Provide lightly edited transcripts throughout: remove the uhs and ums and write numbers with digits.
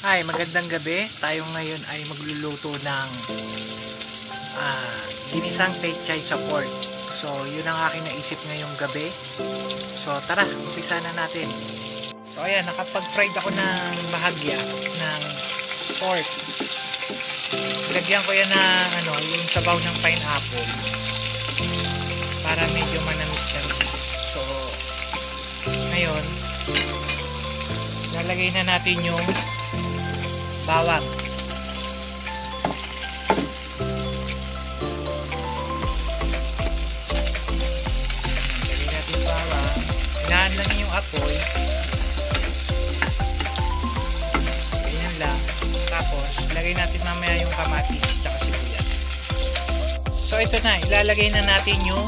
Hi, magandang gabi. Tayo ngayon ay magluluto ng ginisang pechay sa pork. So, yun ang aking naisip ngayong gabi. So, tara, umpisa na natin. So, ayan, nakapag-fried ako ng bahagya ng pork. Lagyan ko yan ng yung sabaw ng pineapple para medyo manamis siya. So, ngayon, lalagay na natin yung bawang. Lagay natin bawang. Hinaan lang yung apoy. Ganyan lang. Tapos, lagay natin mamaya yung kamatis at sibuyas. So, ito na. Ilalagay na natin yung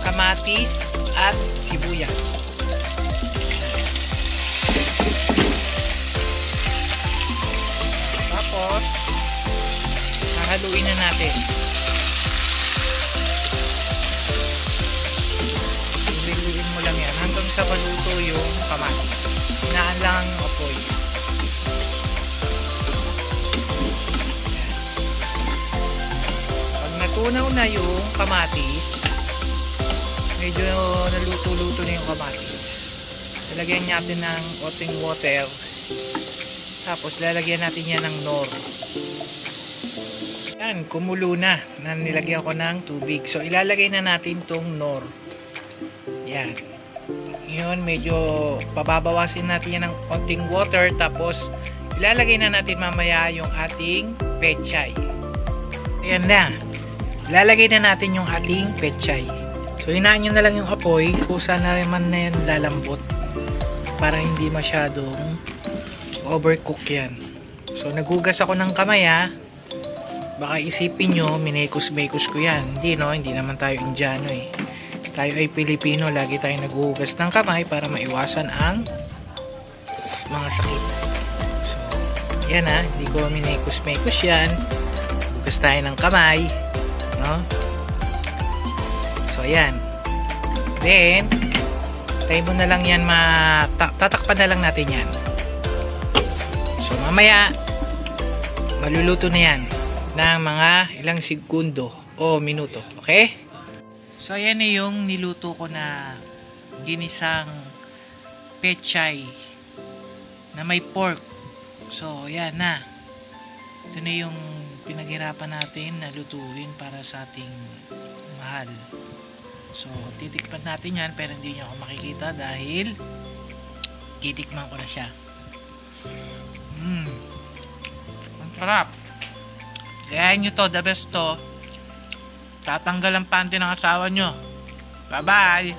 kamatis at sibuyas. Tapos, hahaluin na natin. Iluin mo lang yan hanggang sa maluto yung kamatis. Hinaan lang ang apoy. Pag natunaw na yung kamatis, medyo naluto-luto na yung kamatis. Lalagyan natin ng konting water. Tapos, lalagyan natin yan ng nor. Yan, kumulo na. Nilagyan ko ng tubig. So, ilalagay na natin tong nor. Yan. Ngayon, medyo pababawasin natin yan ng konting water. Tapos, ilalagay na natin mamaya yung ating pechay. Ayan na. Ilalagay na natin yung ating pechay. So, hinaan nyo na lang yung apoy. Kusa na naman na yan lalambot. Para hindi masyadong overcook yan. So, naghugas ako ng kamay ha. Baka isipin nyo, minekos-mekos ko yan. Hindi no, hindi naman tayo Indiano eh. Tayo ay Pilipino, lagi tayo naghugas ng kamay para maiwasan ang mga sakit. So, yan ha, hindi ko minekos-mekos yan. Hugas tayo ng kamay. No? So, yan. Then, tayo mo na lang yan, tatakpan na lang natin yan. So, mamaya, maluluto na yan ng mga ilang segundo o minuto. Okay? So, ayan na yung niluto ko na ginisang pechay na may pork. So, ayan na. Ito na yung pinaghirapan natin na lutuin para sa ating mahal. So, titikman natin yan pero hindi nyo ako makikita dahil titikman ko na siya. Ang sarap. Kaya nyo to, the best to. Tatanggal ang panty ng asawa nyo. Bye bye.